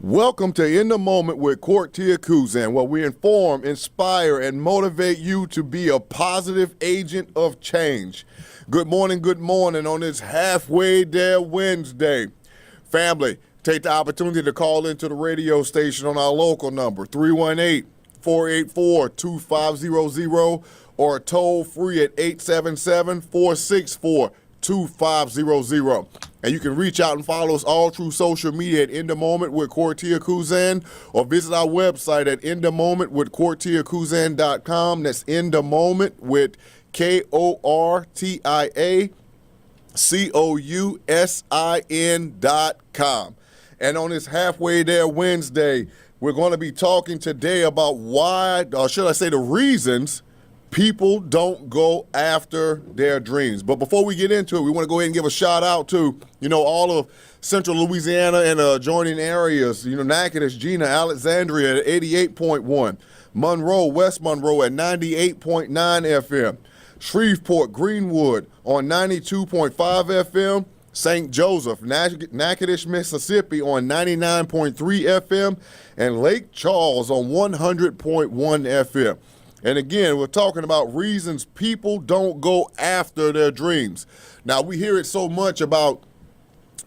Welcome to In the Moment with Courtia Kuzan, where we inform, inspire, and motivate you to be a positive agent of change. Good morning on this halfway there Wednesday. Family, take the opportunity to call into the radio station on our local number, 318-484-2500, or toll free at 877-464-2500. And you can reach out and follow us all through social media at In the Moment with Courtia Kuzan, or visit our website at inthemomentwithcourtiakuzan.com. That's In the Moment with KORTIACOUSIN.com. And on this halfway there Wednesday, we're going to be talking today about why, or should I say the reasons, people don't go after their dreams. But before we get into it, we want to go ahead and give a shout out to, all of Central Louisiana and adjoining areas. Natchitoches, Gina, Alexandria at 88.1, Monroe, West Monroe at 98.9 FM, Shreveport, Greenwood on 92.5 FM, St. Joseph, Natchitoches, Mississippi on 99.3 FM, and Lake Charles on 100.1 FM. And again, we're talking about reasons people don't go after their dreams. Now, we hear it so much about,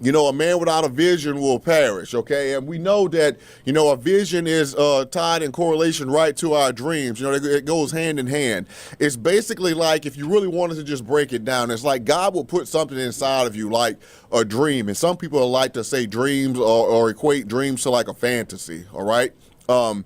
a man without a vision will perish, okay? And we know that, a vision is tied in correlation right to our dreams. It goes hand in hand. It's basically like, if you really wanted to just break it down, it's like God will put something inside of you like a dream. And some people like to say dreams or equate dreams to like a fantasy, all right? And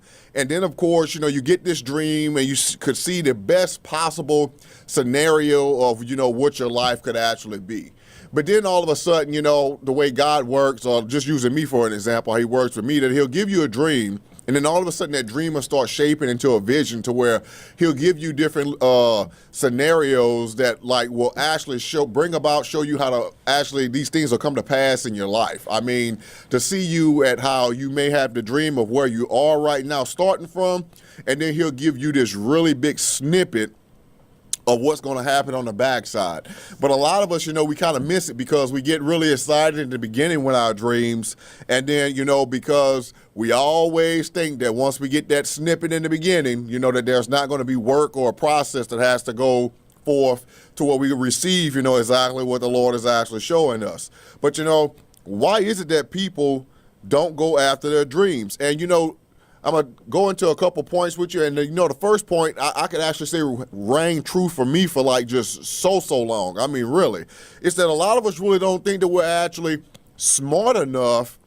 then, of course, you get this dream and you could see the best possible scenario of, what your life could actually be. But then all of a sudden, the way God works, or just using me for an example, how he works with me, that he'll give you a dream, and then all of a sudden that dream will start shaping into a vision to where he'll give you different scenarios that will actually show you how to actually, these things will come to pass in your life. I mean, to see you at how you may have the dream of where you are right now starting from, and then he'll give you this really big snippet of what's going to happen on the backside. But a lot of us, we kind of miss it because we get really excited in the beginning with our dreams. And then, because we always think that once we get that snippet in the beginning, that there's not going to be work or a process that has to go forth to where we receive, exactly what the Lord is actually showing us. But, why is it that people don't go after their dreams? And, I'm going to go into a couple points with you. And, the first point, I could actually say rang true for me for just so long. I mean, really. It's that a lot of us really don't think that we're actually smart enough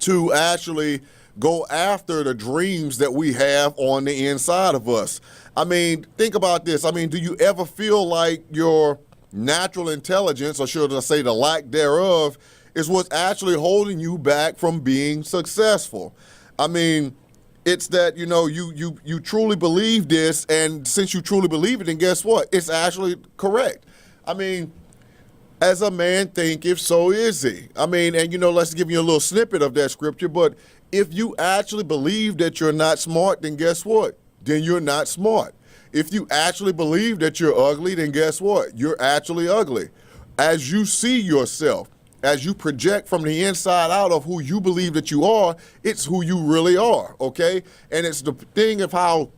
to actually go after the dreams that we have on the inside of us. I mean, think about this. I mean, do you ever feel like your natural intelligence, or should I say the lack thereof, is what's actually holding you back from being successful? I mean, it's that, you truly believe this, and since you truly believe it, then guess what? It's actually correct. I mean, as a man thinketh, so is he. I mean, and let's give you a little snippet of that scripture, but if you actually believe that you're not smart, then guess what? Then you're not smart. If you actually believe that you're ugly, then guess what? You're actually ugly. As you see yourself, as you project from the inside out of who you believe that you are, it's who you really are, okay? And it's the thing of how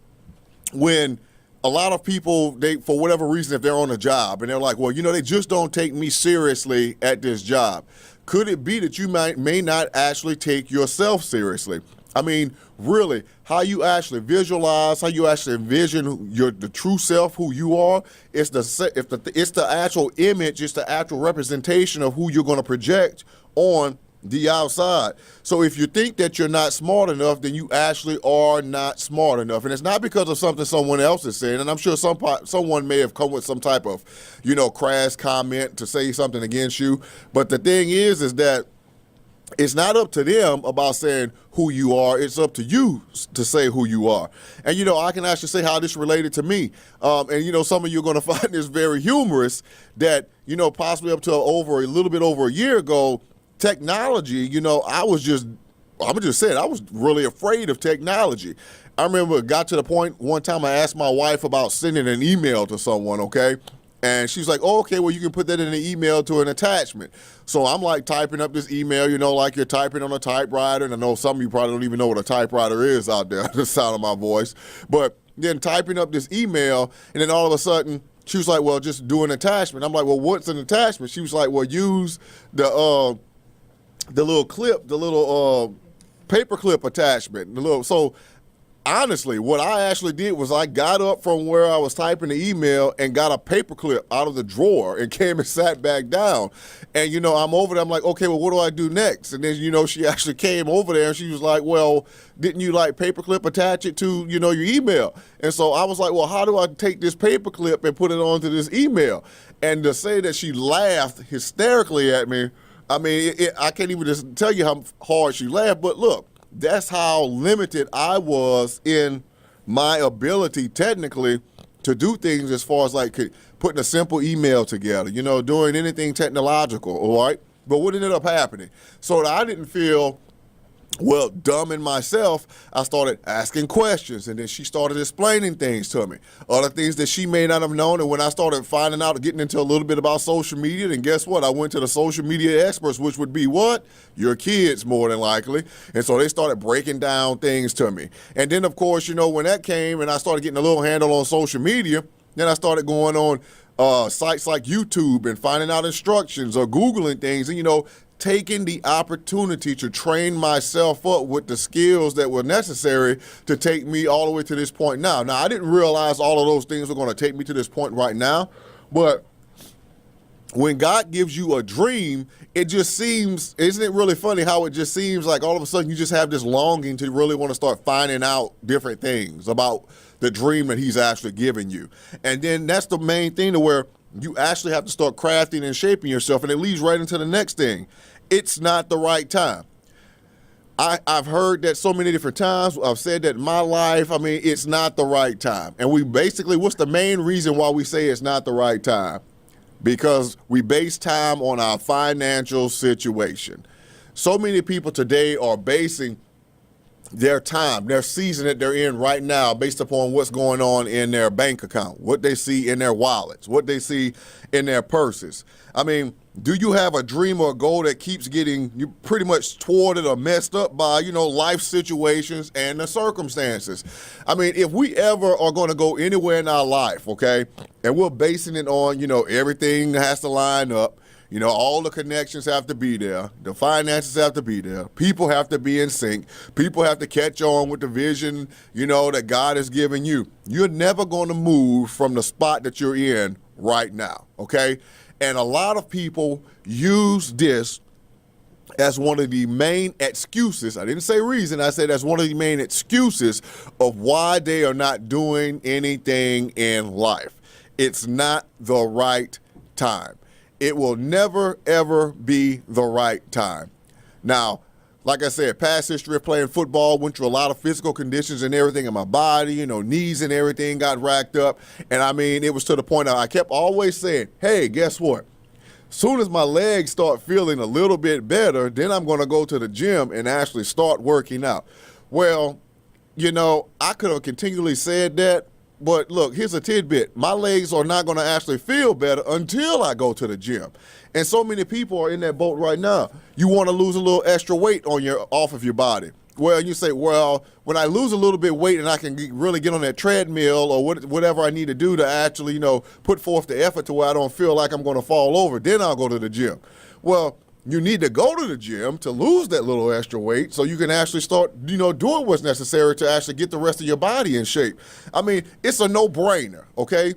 when a lot of people, they, for whatever reason, if they're on a job and they're like, well, they just don't take me seriously at this job. Could it be that you may not actually take yourself seriously? I mean, really, how you actually visualize, how you actually envision the true self, who you are, it's the actual image, it's the actual representation of who you're going to project on the outside. So if you think that you're not smart enough, then you actually are not smart enough. And it's not because of something someone else is saying. And I'm sure someone may have come with some type of, crass comment to say something against you. But the thing is that it's not up to them about saying who you are. It's up to you to say who you are. And, I can actually say how this related to me. And, some of you are going to find this very humorous that, possibly up to a little bit over a year ago, technology, I was just saying, I was really afraid of technology. I remember it got to the point one time I asked my wife about sending an email to someone, okay? And she's like, oh, okay, well, you can put that in an email to an attachment. So I'm like typing up this email, like you're typing on a typewriter. And I know some of you probably don't even know what a typewriter is out there, the sound of my voice. But then typing up this email, and then all of a sudden, she was like, well, just do an attachment. I'm like, well, what's an attachment? She was like, well, use the little clip, the little paper clip attachment. So honestly, what I actually did was I got up from where I was typing the email and got a paper clip out of the drawer and came and sat back down. And, I'm over there. I'm like, okay, well, what do I do next? And then, she actually came over there and she was like, well, didn't you paper clip attach it to, your email? And so I was like, well, how do I take this paper clip and put it onto this email? And to say that she laughed hysterically at me, I mean, I can't even just tell you how hard she laughed. But look, that's how limited I was in my ability technically to do things as far as putting a simple email together, doing anything technological, all right? But what ended up happening? So that I didn't feel, dumb in myself, I started asking questions, and then she started explaining things to me, other things that she may not have known. And when I started finding out, getting into a little bit about social media, then guess what? I went to the social media experts, which would be what? Your kids, more than likely. And so they started breaking down things to me. And then, of course, when that came and I started getting a little handle on social media, then I started going on sites like YouTube and finding out instructions or Googling things and, taking the opportunity to train myself up with the skills that were necessary to take me all the way to this point now. Now, I didn't realize all of those things were going to take me to this point right now, but when God gives you a dream, it just seems, isn't it really funny how it just seems like all of a sudden you just have this longing to really want to start finding out different things about the dream that he's actually giving you. And then that's the main thing to where you actually have to start crafting and shaping yourself. And it leads right into the next thing. It's not the right time. I've heard that so many different times. I've said that in my life. I mean, it's not the right time. And we basically, what's the main reason why we say it's not the right time? Because we base time on our financial situation. So many people today are basing their time, their season that they're in right now, based upon what's going on in their bank account, what they see in their wallets, what they see in their purses. I mean, do you have a dream or a goal that keeps getting you pretty much thwarted or messed up by, life situations and the circumstances? I mean, if we ever are going to go anywhere in our life, okay, and we're basing it on, everything has to line up, all the connections have to be there, the finances have to be there, people have to be in sync, people have to catch on with the vision, that God has given you. You're never going to move from the spot that you're in right now, okay? And a lot of people use this as one of the main excuses. I didn't say reason. I said that's one of the main excuses of why they are not doing anything in life. It's not the right time. It will never, ever be the right time. Now, like I said, past history of playing football, went through a lot of physical conditions and everything in my body, knees and everything got racked up. And I mean, it was to the point I kept always saying, hey, guess what? Soon as my legs start feeling a little bit better, then I'm going to go to the gym and actually start working out. Well, I could have continually said that, but look, here's a tidbit. My legs are not going to actually feel better until I go to the gym. And so many people are in that boat right now. You want to lose a little extra weight off of your body. Well, you say, well, when I lose a little bit of weight and I can really get on that treadmill or whatever I need to do to actually, put forth the effort to where I don't feel like I'm going to fall over, then I'll go to the gym. Well, you need to go to the gym to lose that little extra weight so you can actually start, doing what's necessary to actually get the rest of your body in shape. I mean, it's a no-brainer, okay?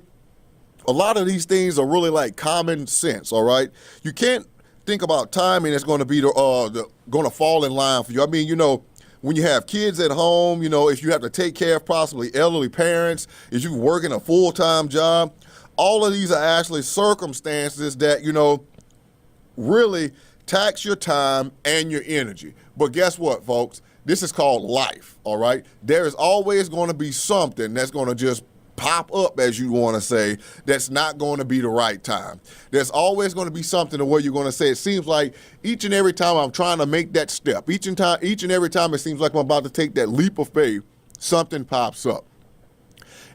A lot of these things are really like common sense, all right? You can't think about timing that's going to be going to fall in line for you. I mean, when you have kids at home, if you have to take care of possibly elderly parents, if you're working a full-time job, all of these are actually circumstances that, really tax your time and your energy. But guess what, folks? This is called life, all right? There is always going to be something that's going to just pop up, as you want to say, that's not going to be the right time. There's always going to be something where you're going to say, it seems like each and every time I'm trying to make that step, each and every time it seems like I'm about to take that leap of faith, something pops up.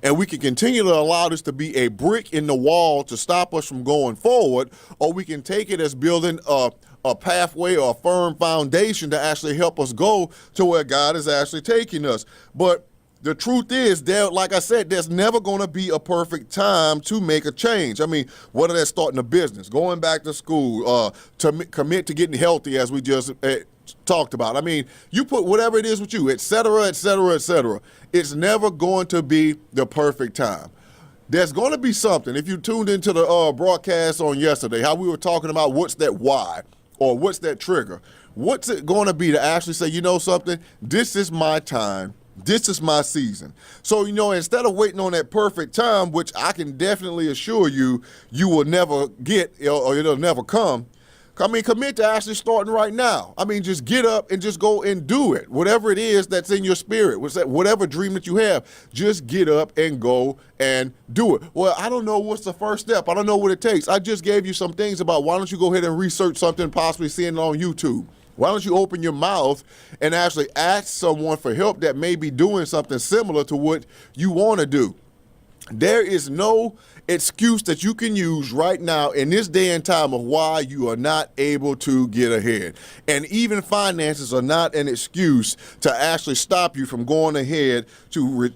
And we can continue to allow this to be a brick in the wall to stop us from going forward, or we can take it as building a pathway or a firm foundation to actually help us go to where God is actually taking us. But the truth is, like I said, there's never going to be a perfect time to make a change. I mean, whether that's starting a business, going back to school, to commit to getting healthy, as we just talked about. I mean, you put whatever it is with you, et cetera, et cetera, et cetera. It's never going to be the perfect time. There's going to be something. If you tuned into the broadcast on yesterday, how we were talking about what's that why or what's that trigger, what's it going to be to actually say, you know something, this is my time. This is my season. So, instead of waiting on that perfect time, which I can definitely assure you, you will never get or it'll never come, commit to actually starting right now. I mean, just get up and just go and do it. Whatever it is that's in your spirit, whatever dream that you have, just get up and go and do it. Well, I don't know what's the first step. I don't know what it takes. I just gave you some things about why don't you go ahead and research something, possibly seeing it on YouTube. Why don't you open your mouth and actually ask someone for help that may be doing something similar to what you want to do? There is no excuse that you can use right now in this day and time of why you are not able to get ahead. And even finances are not an excuse to actually stop you from going ahead to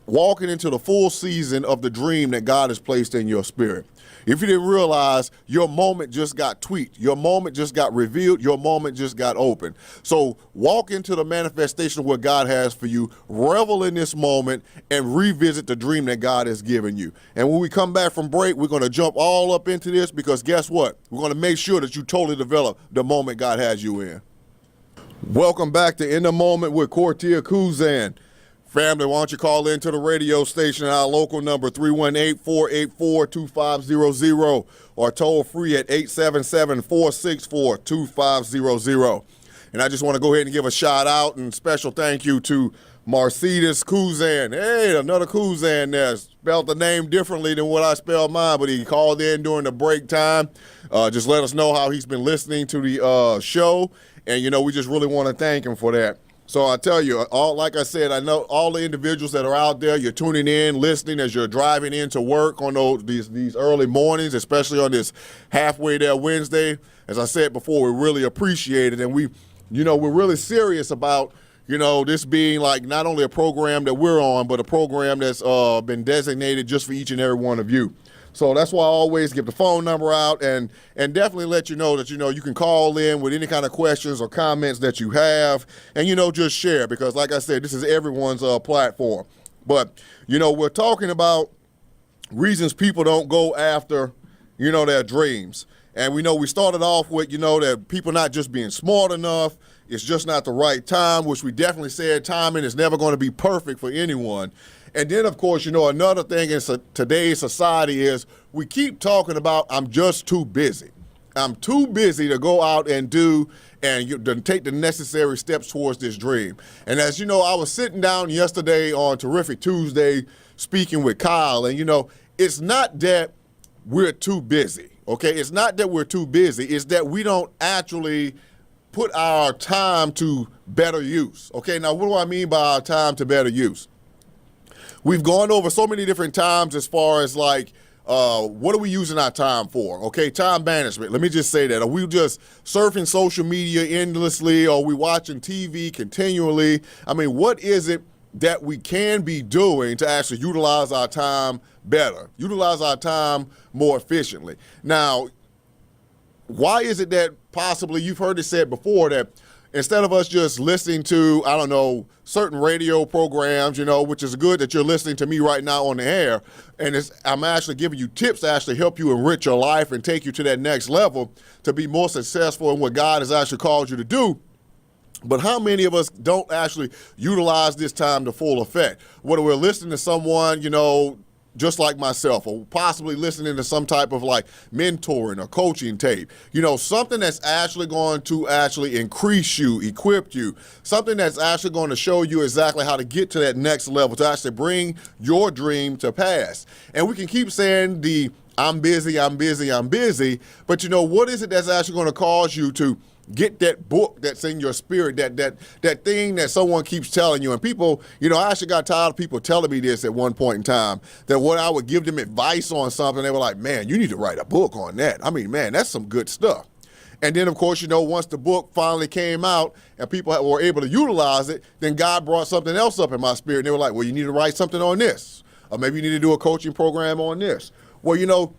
walking into the full season of the dream that God has placed in your spirit. If you didn't realize, your moment just got tweaked, your moment just got revealed, your moment just got open. So walk into the manifestation of what God has for you, revel in this moment, and revisit the dream that God has given you. And when we come back from break, we're going to jump all up into this because guess what? We're going to make sure that you totally develop the moment God has you in. Welcome back to In the Moment with Courtier Kuzan. Family, why don't you call into the radio station at our local number, 318-484-2500, or toll free at 877-464-2500. And I just want to go ahead and give a shout out and special thank you to Mercedes Kuzan. Hey, another Kuzan there. Spelled the name differently than what I spelled mine, but he called in during the break time. Just let us know how he's been listening to the show. And, we just really want to thank him for that. So I tell you, like I said, I know all the individuals that are out there, you're tuning in, listening as you're driving into work on these early mornings, especially on this halfway there Wednesday. As I said before, we really appreciate it. And we're really serious about, this being like not only a program that we're on, but a program that's been designated just for each and every one of you. So that's why I always give the phone number out and definitely let you know that, you can call in with any kind of questions or comments that you have and, just share because, like I said, this is everyone's platform. But, we're talking about reasons people don't go after, their dreams. And we started off with, that people not just being smart enough, it's just not the right time, which we definitely said timing is never going to be perfect for anyone. And then, of course, another thing in today's society is we keep talking about I'm just too busy. I'm too busy to go out and do and to take the necessary steps towards this dream. And as you know, I was sitting down yesterday on Terrific Tuesday speaking with Kyle, and, it's not that we're too busy, okay? It's not that we're too busy. It's that we don't actually put our time to better use, okay? Now, what do I mean by our time to better use? We've gone over so many different times as far as like, what are we using our time for? Okay, time management. Let me just say that. Are we just surfing social media endlessly? Or are we watching TV continually? I mean, what is it that we can be doing to actually utilize our time better, utilize our time more efficiently? Now, why is it that possibly, you've heard it said before, that instead of us just listening to, I don't know, certain radio programs, which is good that you're listening to me right now on the air, and I'm actually giving you tips to actually help you enrich your life and take you to that next level to be more successful in what God has actually called you to do. But how many of us don't actually utilize this time to full effect? Whether we're listening to someone, just like myself, or possibly listening to some type of like mentoring or coaching tape, something that's actually going to actually increase you, equip you, something that's actually going to show you exactly how to get to that next level, to actually bring your dream to pass. And we can keep saying I'm busy, but what is it that's actually going to cause you to Get that book that's in your spirit, that thing that someone keeps telling you. And people, I actually got tired of people telling me this at one point in time, that when I would give them advice on something, they were like, man, you need to write a book on that. I mean, man, that's some good stuff. And then, of course, once the book finally came out and people were able to utilize it, then God brought something else up in my spirit. And they were like, well, you need to write something on this. Or maybe you need to do a coaching program on this. Well,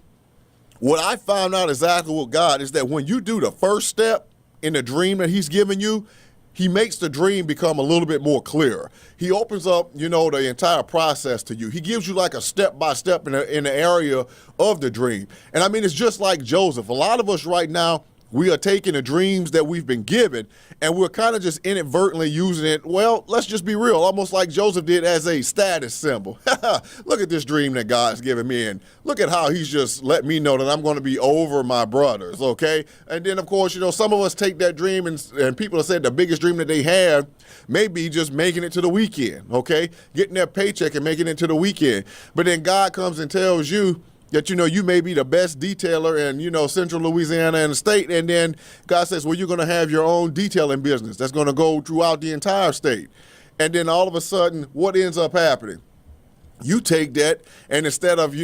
what I found out exactly with God is that when you do the first step in the dream that he's given you, he makes the dream become a little bit more clear. He opens up, the entire process to you. He gives you like a step-by-step in the area of the dream. And I mean, it's just like Joseph. A lot of us right now, we are taking the dreams that we've been given and we're kind of just inadvertently using it. Well, let's just be real, almost like Joseph did as a status symbol. Look at this dream that God's given me, and look at how he's just let me know that I'm going to be over my brothers, okay? And then, of course, some of us take that dream and people have said the biggest dream that they have may be just making it to the weekend, okay? Getting their paycheck and making it to the weekend. But then God comes and tells you that, you may be the best detailer in, central Louisiana and the state. And then God says, well, you're going to have your own detailing business that's going to go throughout the entire state. And then all of a sudden, what ends up happening? You take that and instead of,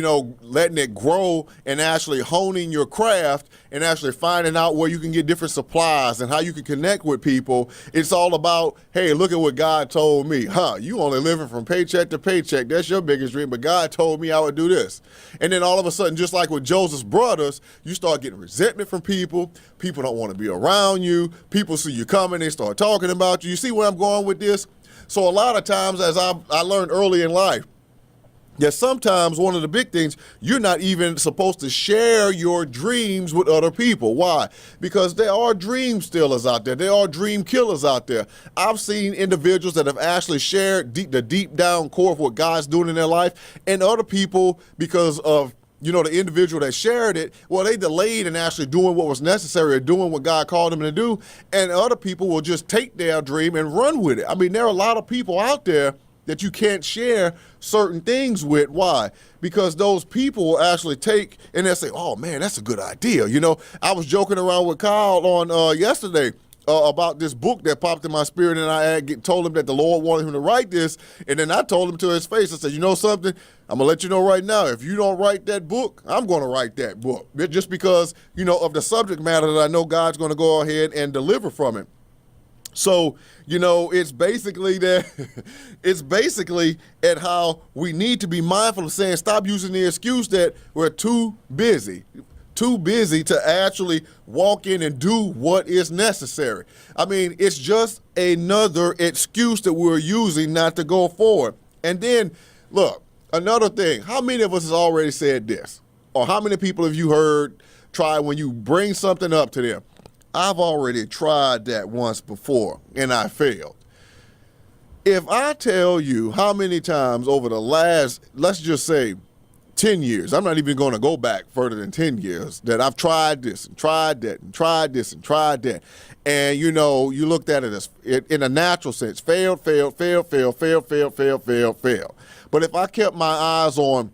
letting it grow and actually honing your craft and actually finding out where you can get different supplies and how you can connect with people, it's all about, hey, look at what God told me. You only living from paycheck to paycheck. That's your biggest dream, but God told me I would do this. And then all of a sudden, just like with Joseph's brothers, you start getting resentment from people. People don't want to be around you. People see you coming, they start talking about you. You see where I'm going with this? So a lot of times, as I learned early in life, that sometimes one of the big things, you're not even supposed to share your dreams with other people. Why? Because there are dream stealers out there. There are dream killers out there. I've seen individuals that have actually shared the deep down core of what God's doing in their life, and other people, because of the individual that shared it, well, they delayed in actually doing what was necessary or doing what God called them to do, and other people will just take their dream and run with it. I mean, there are a lot of people out there that you can't share certain things with. Why? Because those people will actually take and they'll say, oh man, that's a good idea. I was joking around with Kyle on yesterday about this book that popped in my spirit, and I told him that the Lord wanted him to write this, and then I told him to his face, I said, you know something? I'm gonna let you know right now, if you don't write that book, I'm gonna write that book. Just because, of the subject matter that I know God's gonna go ahead and deliver from it. So, it's basically at how we need to be mindful of saying, stop using the excuse that we're too busy to actually walk in and do what is necessary. I mean, it's just another excuse that we're using not to go forward. And then, look, another thing, how many of us has already said this? Or how many people have you try when you bring something up to them? I've already tried that once before, and I failed. If I tell you how many times over the last, let's just say, 10 years, I'm not even going to go back further than 10 years, that I've tried this and tried that and tried this and tried that. And, you looked at it as, in a natural sense, failed. But if I kept my eyes on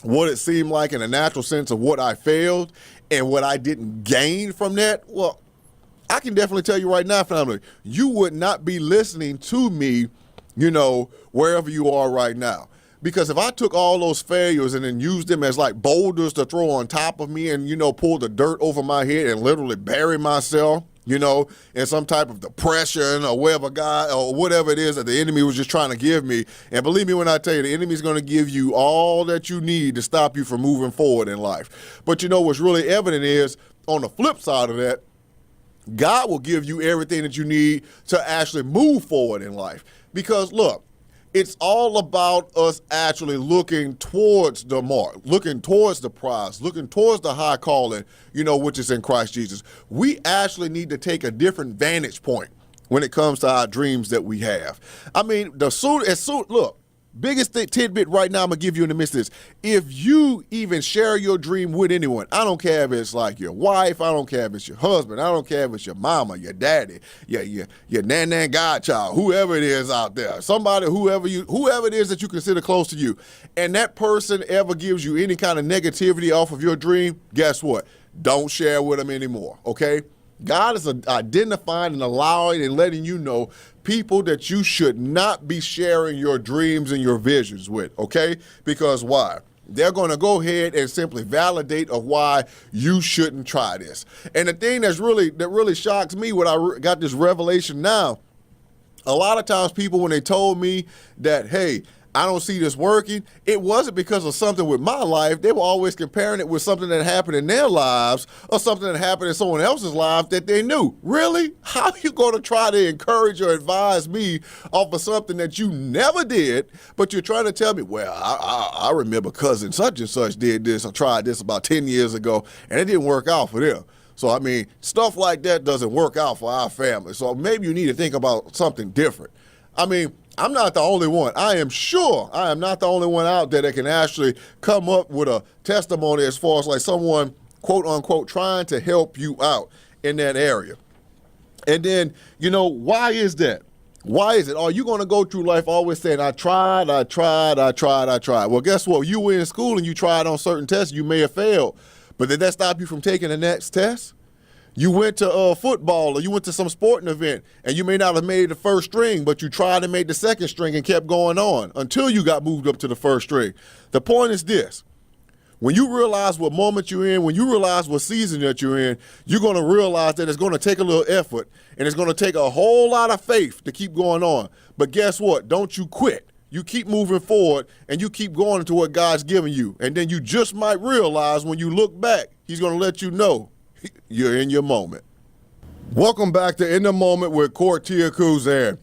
what it seemed like in a natural sense of what I failed and what I didn't gain from that, well, I can definitely tell you right now, family, you would not be listening to me, wherever you are right now. Because if I took all those failures and then used them as like boulders to throw on top of me and, pull the dirt over my head and literally bury myself, in some type of depression or whatever it is that the enemy was just trying to give me. And believe me when I tell you, the enemy's going to give you all that you need to stop you from moving forward in life. But what's really evident is, on the flip side of that, God will give you everything that you need to actually move forward in life. Because look, it's all about us actually looking towards the mark, looking towards the prize, looking towards the high calling, which is in Christ Jesus. We actually need to take a different vantage point when it comes to our dreams that we have. I mean, look, biggest tidbit right now I'm going to give you in the midst of this. If you even share your dream with anyone, I don't care if it's like your wife, I don't care if it's your husband, I don't care if it's your mama, your daddy, your nan godchild, whoever it is out there, somebody, whoever it is that you consider close to you, and that person ever gives you any kind of negativity off of your dream, guess what? Don't share with them anymore, okay? God is identifying and allowing and letting you know people that you should not be sharing your dreams and your visions with, okay? Because why? They're going to go ahead and simply validate of why you shouldn't try this. And the thing that really shocks me when I got this revelation now, a lot of times people, when they told me that, hey, I don't see this working, it wasn't because of something with my life. They were always comparing it with something that happened in their lives or something that happened in someone else's life that they knew. Really? How are you going to try to encourage or advise me off of something that you never did, but you're trying to tell me, well, I remember cousin such and such did this or tried this about 10 years ago, and it didn't work out for them. So, I mean, stuff like that doesn't work out for our family. So maybe you need to think about something different. I mean, I'm not the only one. I am sure I am not the only one out there that can actually come up with a testimony as far as like someone, quote unquote, trying to help you out in that area. And then, why is that? Why is it? Are you going to go through life always saying, I tried? Well, guess what? You were in school and you tried on certain tests. You may have failed. But did that stop you from taking the next test? You went to football or you went to some sporting event and you may not have made the first string, but you tried and made the second string and kept going on until you got moved up to the first string. The point is this. When you realize what moment you're in, when you realize what season that you're in, you're going to realize that it's going to take a little effort and it's going to take a whole lot of faith to keep going on. But guess what? Don't you quit. You keep moving forward and you keep going into what God's given you. And then you just might realize when you look back, he's going to let you know you're in your moment. Welcome back to In the Moment with Courtia Kuzan.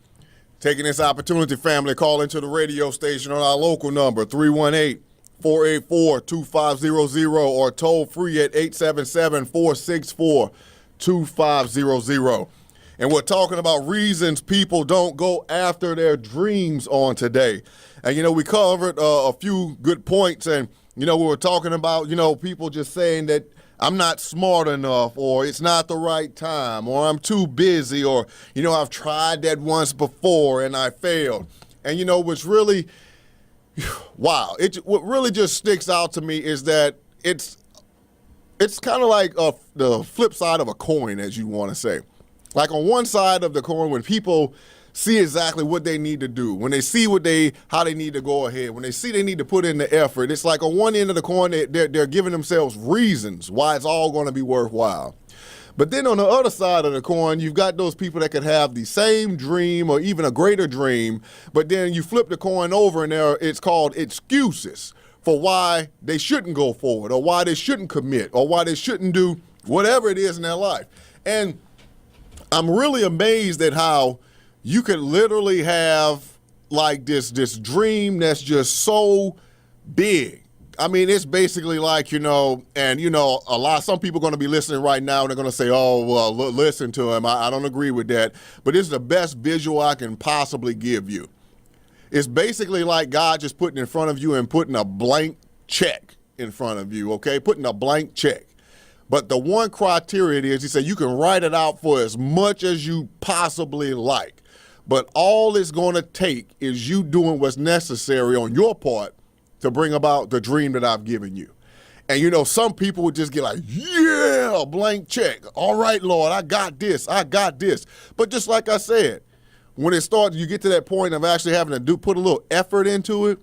Taking this opportunity, family, call into the radio station on our local number, 318-484-2500, or toll free at 877-464-2500. And we're talking about reasons people don't go after their dreams on today. And, we covered a few good points. And, we were talking about, people just saying that I'm not smart enough, or it's not the right time, or I'm too busy, or, I've tried that once before and I failed. And, what's really, wow, what really just sticks out to me is that it's kind of like the flip side of a coin, as you want to say. Like on one side of the coin, when people see exactly what they need to do, when they see how they need to go ahead, when they see they need to put in the effort, it's like on one end of the coin, they're giving themselves reasons why it's all going to be worthwhile. But then on the other side of the coin, you've got those people that could have the same dream or even a greater dream, but then you flip the coin over and it's called excuses for why they shouldn't go forward or why they shouldn't commit or why they shouldn't do whatever it is in their life. And I'm really amazed at how you could literally have like this dream that's just so big. I mean, it's basically like, some people are going to be listening right now and they're going to say, oh, well, listen to him. I don't agree with that. But it's the best visual I can possibly give you. It's basically like God just putting in front of you and putting a blank check in front of you, okay? Putting a blank check. But the one criteria is, he said, you can write it out for as much as you possibly like. But all it's going to take is you doing what's necessary on your part to bring about the dream that I've given you. And, some people would just get like, yeah, blank check. All right, Lord, I got this. But just like I said, when it starts, you get to that point of actually having to put a little effort into it,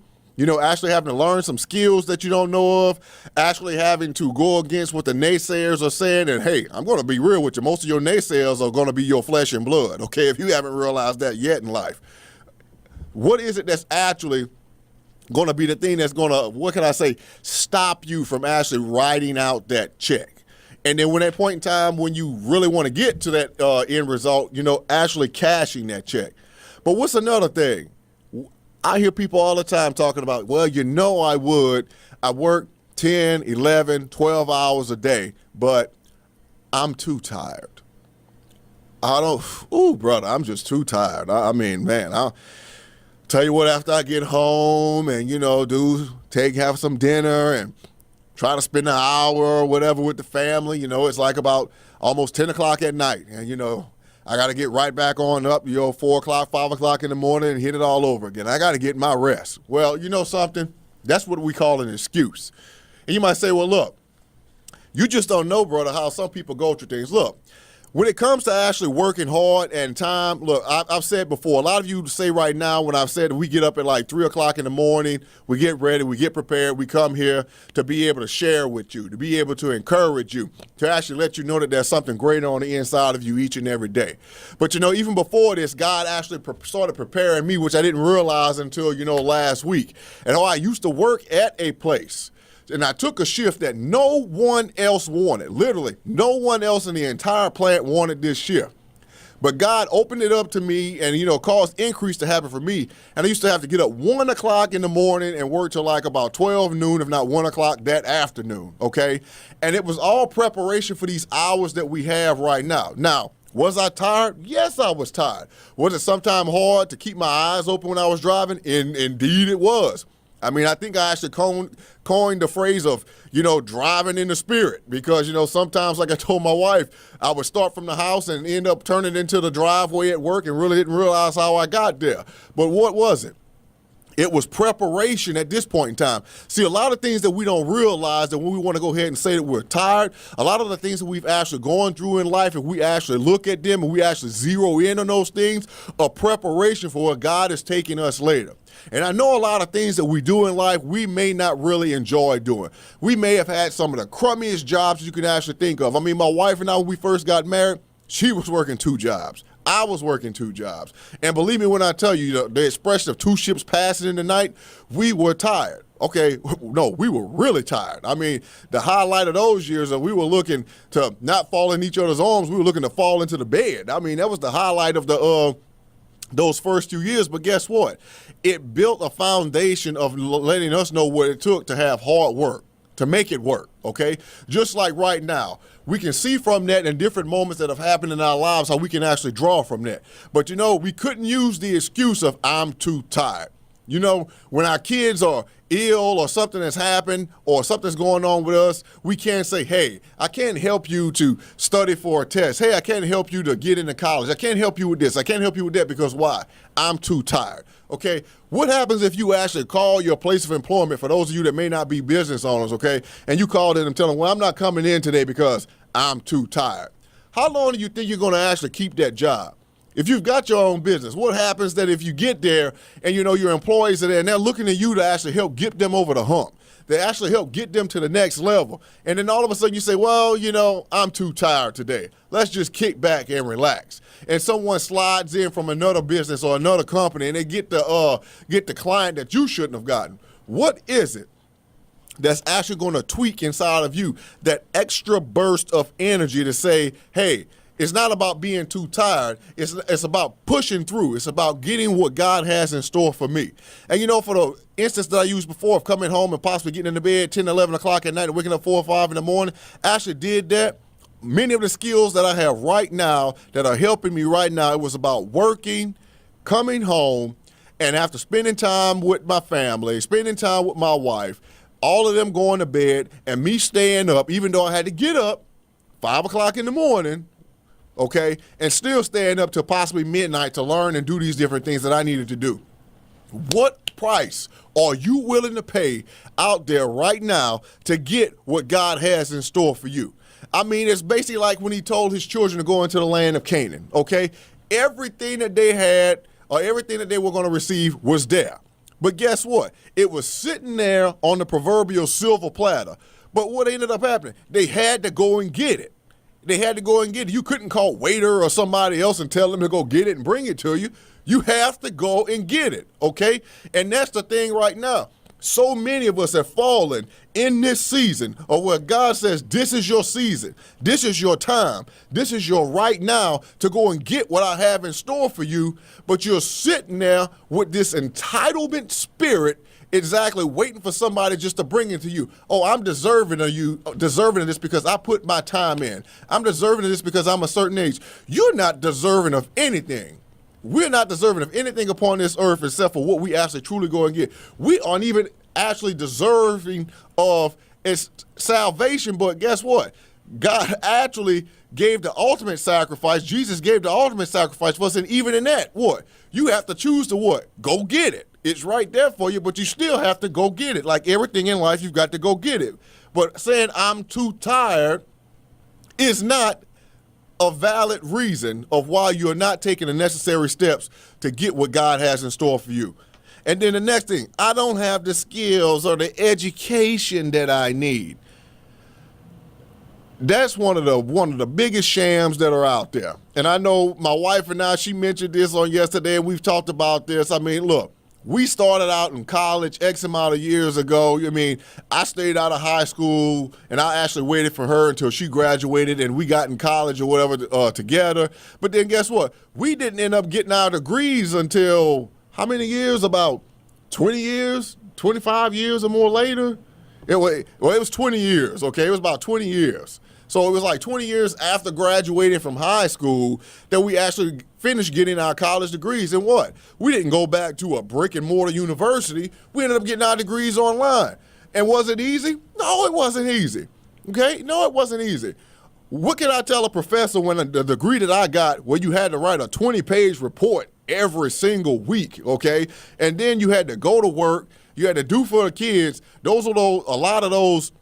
actually having to learn some skills that you don't know of, actually having to go against what the naysayers are saying. And, hey, I'm going to be real with you. Most of your naysayers are going to be your flesh and blood, okay, if you haven't realized that yet in life. What is it that's actually going to be the thing that's going to, stop you from actually writing out that check? And then when that point in time when you really want to get to that end result, actually cashing that check. But what's another thing? I hear people all the time talking about, well, I work 10, 11, 12 hours a day, but I'm too tired. Brother, I'm just too tired. I'll tell you what, after I get home and, have some dinner and try to spend an hour or whatever with the family, it's like about almost 10 o'clock at night. And, I got to get right back on up, 4 o'clock, 5 o'clock in the morning and hit it all over again. I got to get my rest. Well, you know something? That's what we call an excuse. And you might say, well, look, you just don't know, brother, how some people go through things. Look, when it comes to actually working hard and time, look, I've said before, a lot of you say right now when I've said we get up at like 3 o'clock in the morning, we get ready, we get prepared, we come here to be able to share with you, to be able to encourage you, to actually let you know that there's something greater on the inside of you each and every day. But, even before this, God actually started preparing me, which I didn't realize until, last week. And I used to work at a place. And I took a shift that no one else wanted. Literally, no one else in the entire plant wanted this shift. But God opened it up to me and, caused increase to happen for me. And I used to have to get up 1 o'clock in the morning and work till like about 12 noon, if not 1 o'clock that afternoon, okay? And it was all preparation for these hours that we have right now. Now, was I tired? Yes, I was tired. Was it sometimes hard to keep my eyes open when I was driving? Indeed it was. I mean, I think I actually coined the phrase of, driving in the spirit because, sometimes, like I told my wife, I would start from the house and end up turning into the driveway at work and really didn't realize how I got there. But what was it? It was preparation at this point in time. See, a lot of things that we don't realize that when we want to go ahead and say that we're tired, a lot of the things that we've actually gone through in life, if we actually look at them and we actually zero in on those things, are preparation for where God is taking us later. And I know a lot of things that we do in life we may not really enjoy doing. We may have had some of the crummiest jobs you can actually think of. I mean, my wife and I, when we first got married, she was working 2 jobs. I was working 2 jobs. And believe me when I tell you, the expression of 2 ships passing in the night, we were tired. Okay, no, we were really tired. I mean, the highlight of those years, we were looking to not fall in each other's arms. We were looking to fall into the bed. I mean, that was the highlight of those first few years. But guess what? It built a foundation of letting us know what it took to have hard work, to make it work, okay? Just like right now, we can see from that in different moments that have happened in our lives how we can actually draw from that. But, we couldn't use the excuse of I'm too tired. When our kids are ill or something has happened or something's going on with us, we can't say, hey, I can't help you to study for a test. Hey, I can't help you to get into college. I can't help you with this. I can't help you with that because why? I'm too tired. Okay, what happens if you actually call your place of employment, for those of you that may not be business owners, okay, and you call them and tell them, well, I'm not coming in today because I'm too tired. How long do you think you're going to actually keep that job? If you've got your own business, what happens that if you get there and your employees are there and they're looking at you to actually help get them over the hump? They actually help get them to the next level. And then all of a sudden you say, well, I'm too tired today. Let's just kick back and relax. And someone slides in from another business or another company and they get the client that you shouldn't have gotten. What is it that's actually going to tweak inside of you that extra burst of energy to say, hey, it's not about being too tired. It's about pushing through. It's about getting what God has in store for me. And for the instance that I used before of coming home and possibly getting into bed 10, 11 o'clock at night and waking up 4 or 5 in the morning, I actually did that. Many of the skills that I have right now that are helping me right now, it was about working, coming home, and after spending time with my family, spending time with my wife, all of them going to bed, and me staying up, even though I had to get up 5 o'clock in the morning, okay, and still staying up till possibly midnight to learn and do these different things that I needed to do. What price are you willing to pay out there right now to get what God has in store for you? I mean, it's basically like when he told his children to go into the land of Canaan, okay? Everything that they had or everything that they were going to receive was there. But guess what? It was sitting there on the proverbial silver platter. But what ended up happening? They had to go and get it. They had to go and get it. You couldn't call waiter or somebody else and tell them to go get it and bring it to you. You have to go and get it, okay? And that's the thing right now. So many of us have fallen in this season of where God says, this is your season. This is your time. This is your right now to go and get what I have in store for you. But you're sitting there with this entitlement spirit, exactly waiting for somebody just to bring it to you. Oh, I'm deserving of this because I put my time in. I'm deserving of this because I'm a certain age. You're not deserving of anything. We're not deserving of anything upon this earth except for what we actually truly go and get. We aren't even actually deserving of its salvation, but guess what? God actually gave the ultimate sacrifice. Jesus gave the ultimate sacrifice for us, and even in that, what? You have to choose to what? Go get it. It's right there for you, but you still have to go get it. Like everything in life, you've got to go get it. But saying I'm too tired is not a valid reason of why you're not taking the necessary steps to get what God has in store for you. And then the next thing, I don't have the skills or the education that I need. That's one of the biggest shams that are out there. And I know my wife and I, she mentioned this on yesterday, and we've talked about this. I mean, look, we started out in college X amount of years ago. I mean, I stayed out of high school, and I actually waited for her until she graduated, and we got in college or whatever together. But then guess what? We didn't end up getting our degrees until how many years? About 20 years, 25 years or more later? It was 20 years, okay? It was about 20 years. So it was like 20 years after graduating from high school that we actually finished getting our college degrees. And what? We didn't go back to a brick and mortar university. We ended up getting our degrees online. And was it easy? No, it wasn't easy. Okay? No, it wasn't easy. What can I tell a professor when the degree that I got, where you had to write a 20-page report every single week, okay? And then you had to go to work. You had to do for the kids. A lot of those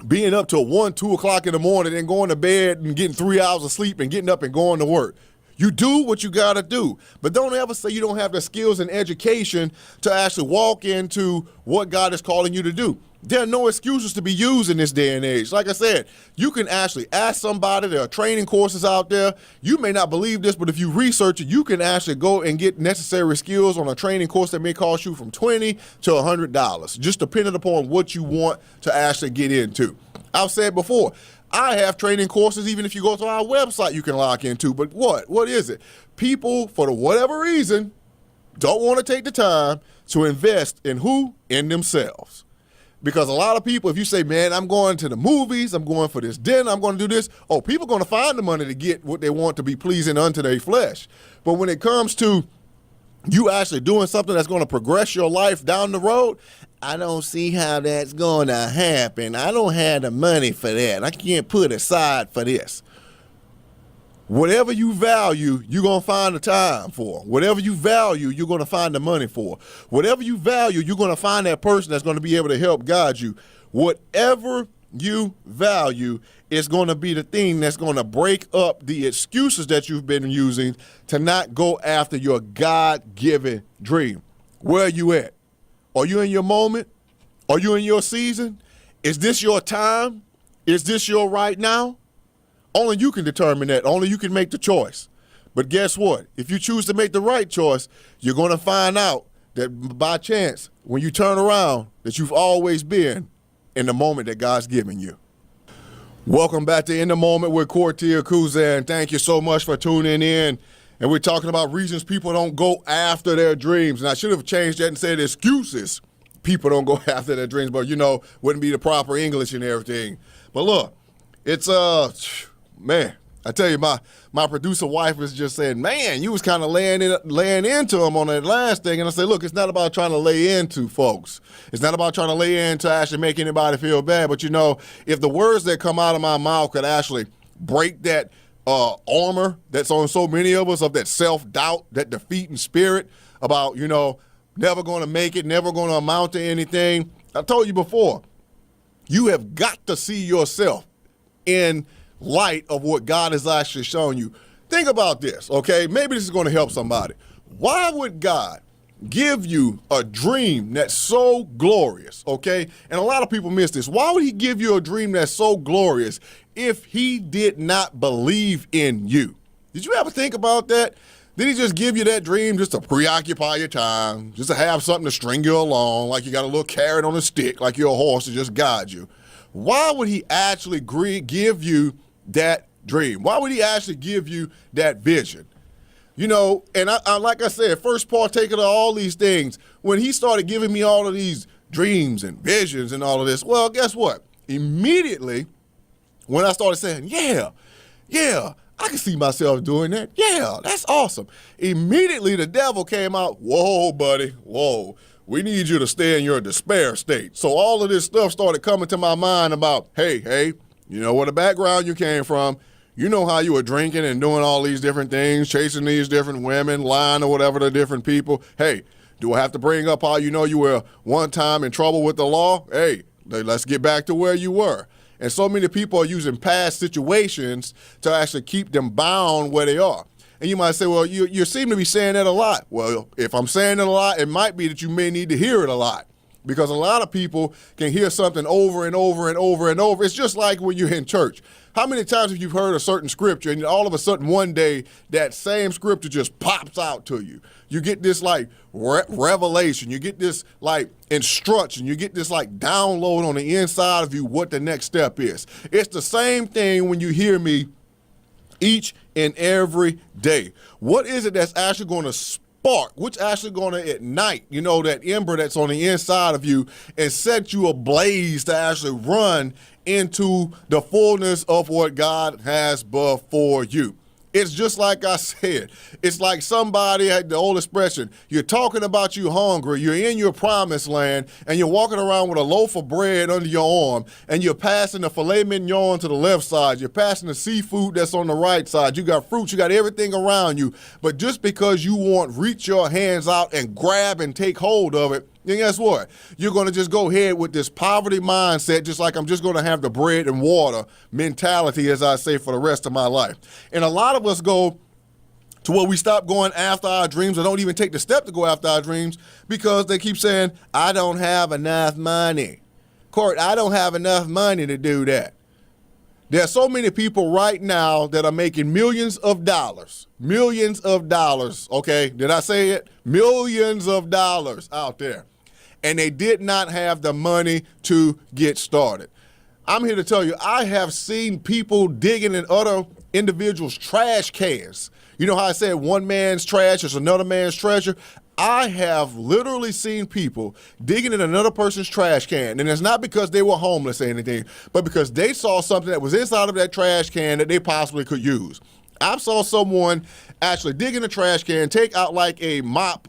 being up till 1, 2 o'clock in the morning and going to bed and getting 3 hours of sleep and getting up and going to work. You do what you got to do, but don't ever say you don't have the skills and education to actually walk into what God is calling you to do. There are no excuses to be used in this day and age. Like I said, you can actually ask somebody. There are training courses out there. You may not believe this, but if you research it, you can actually go and get necessary skills on a training course that may cost you from $20 to $100, just depending upon what you want to actually get into. I've said before, I have training courses, even if you go to our website, you can log into. But what is it? People, for whatever reason, don't want to take the time to invest in who? In themselves. Because a lot of people, if you say, man, I'm going to the movies, I'm going for this dinner, I'm going to do this, people are going to find the money to get what they want to be pleasing unto their flesh. But when it comes to you actually doing something that's going to progress your life down the road, I don't see how that's going to happen. I don't have the money for that. I can't put aside for this. Whatever you value, you're going to find the time for. Whatever you value, you're going to find the money for. Whatever you value, you're going to find that person that's going to be able to help guide you. Whatever you value is going to be the thing that's going to break up the excuses that you've been using to not go after your God-given dream. Where are you at? Are you in your moment? Are you in your season? Is this your time? Is this your right now? Only you can determine that. Only you can make the choice. But guess what? If you choose to make the right choice, you're going to find out that by chance, when you turn around, that you've always been in the moment that God's given you. Welcome back to In the Moment with Cortia Kuzan. Thank you so much for tuning in. And we're talking about reasons people don't go after their dreams. And I should have changed that and said excuses people don't go after their dreams, but wouldn't be the proper English and everything. But look, it's man, I tell you, my producer wife was just saying, man, you was kind of laying into him on that last thing. And I said, look, it's not about trying to lay into folks. It's not about trying to lay in to actually make anybody feel bad. But, if the words that come out of my mouth could actually break that armor that's on so many of us, of that self-doubt, that defeating spirit about, never going to make it, never going to amount to anything. I told you before, you have got to see yourself in light of what God has actually shown you. Think about this, okay? Maybe this is going to help somebody. Why would God give you a dream that's so glorious, okay? And a lot of people miss this. Why would he give you a dream that's so glorious if he did not believe in you? Did you ever think about that? Did he just give you that dream just to preoccupy your time, just to have something to string you along, like you got a little carrot on a stick, like you're a horse to just guide you? Why would he actually give you that dream? Why would he actually give you that vision? And I like I said, first partaker of all these things, when he started giving me all of these dreams and visions and all of this, well, guess what? Immediately, when I started saying, yeah, I can see myself doing that. Yeah, that's awesome. Immediately, the devil came out, whoa, buddy, whoa. We need you to stay in your despair state. So all of this stuff started coming to my mind about, hey, you know what the background you came from. You know how you were drinking and doing all these different things, chasing these different women, lying or whatever to different people. Hey, do I have to bring up how you were one time in trouble with the law? Hey, let's get back to where you were. And so many people are using past situations to actually keep them bound where they are. And you might say, well, you seem to be saying that a lot. Well, if I'm saying it a lot, it might be that you may need to hear it a lot. Because a lot of people can hear something over and over and over and over. It's just like when you're in church. How many times have you heard a certain scripture and all of a sudden one day that same scripture just pops out to you? You get this like revelation. You get this like instruction. You get this like download on the inside of you what the next step is. It's the same thing when you hear me each and every day. What is it that's actually going to spark, which actually going to ignite, that ember that's on the inside of you and set you ablaze to actually run into the fullness of what God has before you? It's just like I said. It's like somebody had the old expression, you're talking about you hungry, you're in your promised land, and you're walking around with a loaf of bread under your arm, and you're passing the filet mignon to the left side, you're passing the seafood that's on the right side, you got fruits, you got everything around you, but just because you won't reach your hands out and grab and take hold of it, then guess what? You're going to just go ahead with this poverty mindset, just like I'm just going to have the bread and water mentality, as I say, for the rest of my life. And a lot of us go to where we stop going after our dreams or don't even take the step to go after our dreams because they keep saying, I don't have enough money. Court, I don't have enough money to do that. There are so many people right now that are making millions of dollars, okay? Did I say it? Millions of dollars out there. And they did not have the money to get started. I'm here to tell you, I have seen people digging in other individuals' trash cans. You know how I said one man's trash is another man's treasure? I have literally seen people digging in another person's trash can, and it's not because they were homeless or anything, but because they saw something that was inside of that trash can that they possibly could use. I saw someone actually dig in the trash can, take out like a mop,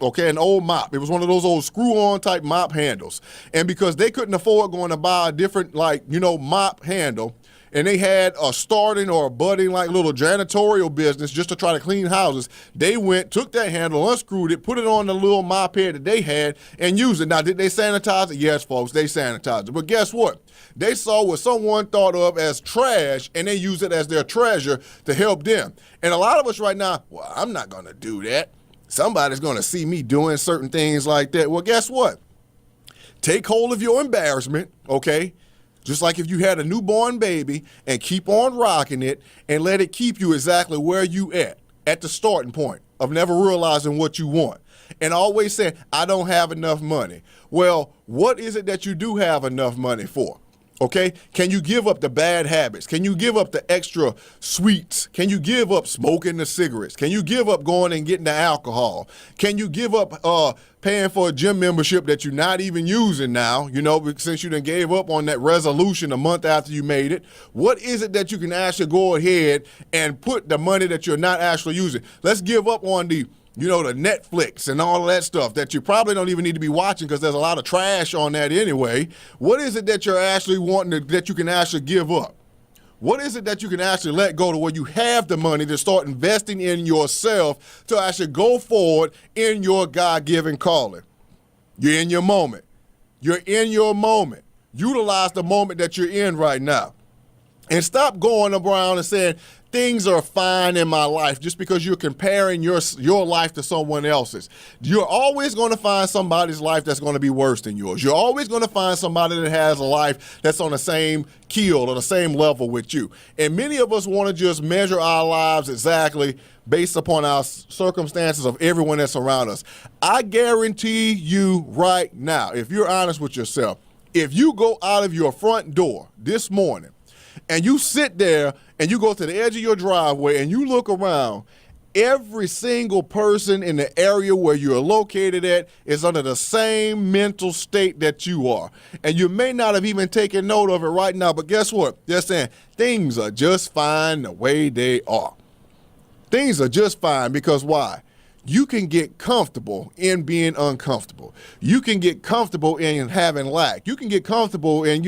okay, an old mop. It was one of those old screw-on type mop handles. And because they couldn't afford going to buy a different, mop handle, and they had a starting or a budding like little janitorial business just to try to clean houses, they went, took that handle, unscrewed it, put it on the little mop head that they had, and used it. Now, did they sanitize it? Yes, folks, they sanitized it. But guess what? They saw what someone thought of as trash, and they used it as their treasure to help them. And a lot of us right now, well, I'm not going to do that. Somebody's going to see me doing certain things like that. Well, guess what? Take hold of your embarrassment, okay? Just like if you had a newborn baby, and keep on rocking it and let it keep you exactly where you at the starting point of never realizing what you want. And always saying, I don't have enough money. Well, what is it that you do have enough money for? Okay, can you give up the bad habits? Can you give up the extra sweets? Can you give up smoking the cigarettes? Can you give up going and getting the alcohol? Can you give up paying for a gym membership that you're not even using now, since you done gave up on that resolution a month after you made it? What is it that you can actually go ahead and put the money that you're not actually using? Let's give up on the Netflix and all of that stuff that you probably don't even need to be watching because there's a lot of trash on that anyway. What is it that you're actually wanting that you can actually give up? What is it that you can actually let go to where you have the money to start investing in yourself to actually go forward in your God-given calling? You're in your moment. You're in your moment. Utilize the moment that you're in right now. And stop going around and saying, things are fine in my life just because you're comparing your life to someone else's. You're always going to find somebody's life that's going to be worse than yours. You're always going to find somebody that has a life that's on the same keel or the same level with you. And many of us want to just measure our lives exactly based upon our circumstances of everyone that's around us. I guarantee you right now, if you're honest with yourself, if you go out of your front door this morning and you sit there and you go to the edge of your driveway and you look around, every single person in the area where you're located at is under the same mental state that you are. And you may not have even taken note of it right now, but guess what? They're saying things are just fine the way they are. Things are just fine because why? You can get comfortable in being uncomfortable. You can get comfortable in having lack. You can get comfortable in,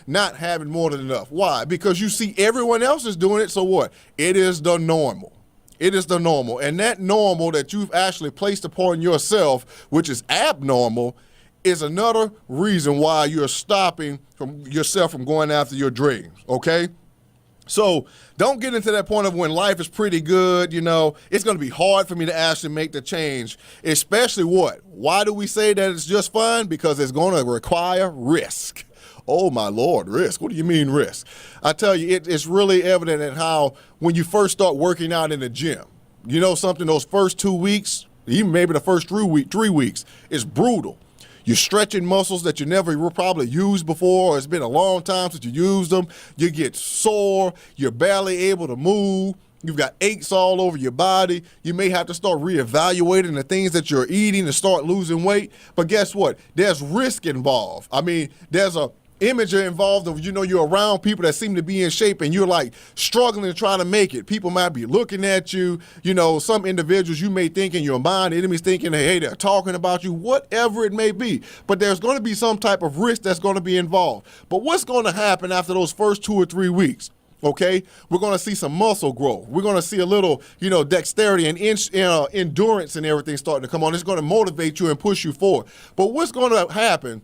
not having more than enough. Why? Because you see everyone else is doing it, so what? It is the normal. It is the normal. And that normal that you've actually placed upon yourself, which is abnormal, is another reason why you're stopping from yourself from going after your dreams, okay? So don't get into that point of when life is pretty good, it's going to be hard for me to actually make the change, especially what? Why do we say that it's just fun? Because it's going to require risk. Oh, my Lord, risk. What do you mean risk? I tell you, it's really evident in how when you first start working out in the gym, something, those first 2 weeks, even maybe the first 3 weeks, is brutal. You're stretching muscles that you never probably used before, or it's been a long time since you used them. You get sore. You're barely able to move. You've got aches all over your body. You may have to start reevaluating the things that you're eating and start losing weight. But guess what? There's risk involved. I mean, there's a image involved of, you're around people that seem to be in shape and you're like struggling to try to make it. People might be looking at you, some individuals you may think in your mind, the enemy's thinking, hey, they're talking about you, whatever it may be. But there's going to be some type of risk that's going to be involved. But what's going to happen after those first 2 or 3 weeks? Okay, we're going to see some muscle growth. We're going to see a little, dexterity and endurance and everything starting to come on. It's going to motivate you and push you forward. But what's going to happen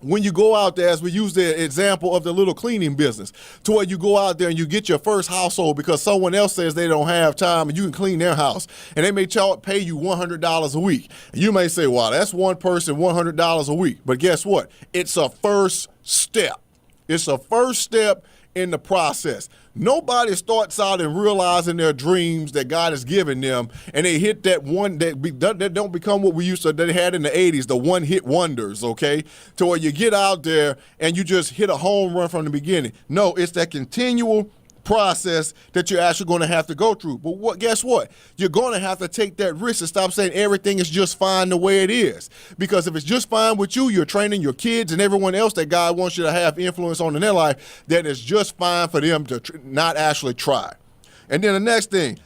when you go out there, as we use the example of the little cleaning business, to where you go out there and you get your first household because someone else says they don't have time and you can clean their house, and they may pay you $100 a week. And you may say, wow, that's one person, $100 a week. But guess what? It's a first step. It's a first step in the process. Nobody starts out and realizing their dreams that God has given them, and they hit that one that don't become what we used to they had in the 80s, the one-hit wonders, okay? To where you get out there and you just hit a home run from the beginning. No, it's that continual process that you're actually going to have to go through. But guess what? You're going to have to take that risk and stop saying everything is just fine the way it is. Because if it's just fine with you, you're training your kids and everyone else that God wants you to have influence on in their life, then it's just fine for them to not actually try. And then the next thing,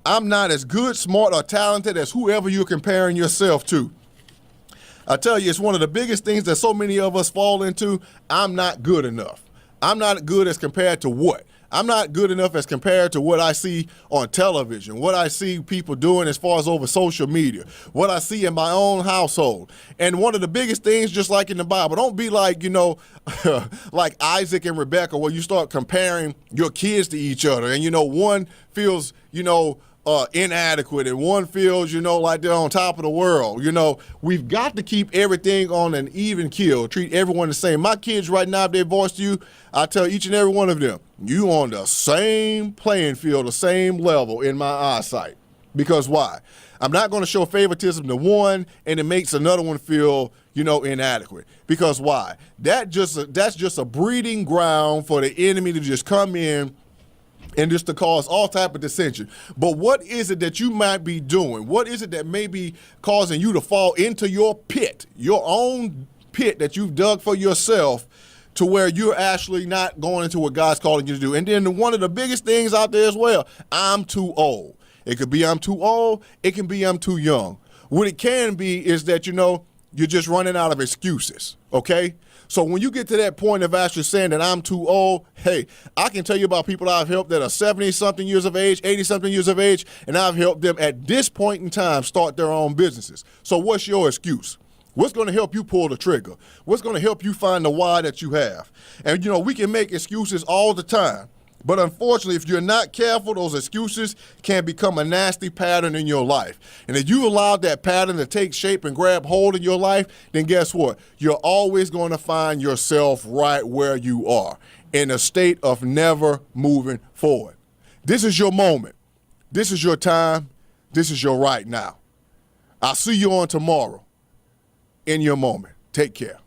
I'm not as good, smart, or talented as whoever you're comparing yourself to. I tell you, it's one of the biggest things that so many of us fall into. I'm not good enough. I'm not good as compared to what? I'm not good enough as compared to what I see on television, what I see people doing as far as over social media, what I see in my own household. And one of the biggest things, just like in the Bible, don't be like, like Isaac and Rebecca, where you start comparing your kids to each other. And, one feels, inadequate and one feels, like they're on top of the world. We've got to keep everything on an even keel, treat everyone the same. My kids right now, if they voice to you, I tell each and every one of them, you on the same playing field, the same level in my eyesight. Because why? I'm not going to show favoritism to one and it makes another one feel, inadequate. Because why? That's just a breeding ground for the enemy to just come in and just to cause all type of dissension. But what is it that you might be doing? What is it that may be causing you to fall into your pit, your own pit that you've dug for yourself, to where you're actually not going into what God's calling you to do? And then one of the biggest things out there as well, I'm too old. It could be I'm too old. It can be I'm too young. What it can be is that, you're just running out of excuses, okay? So when you get to that point of actually saying that I'm too old, hey, I can tell you about people I've helped that are 70-something years of age, 80-something years of age, and I've helped them at this point in time start their own businesses. So what's your excuse? What's going to help you pull the trigger? What's going to help you find the why that you have? And, we can make excuses all the time. But unfortunately, if you're not careful, those excuses can become a nasty pattern in your life. And if you allow that pattern to take shape and grab hold in your life, then guess what? You're always going to find yourself right where you are, in a state of never moving forward. This is your moment. This is your time. This is your right now. I'll see you on tomorrow in your moment. Take care.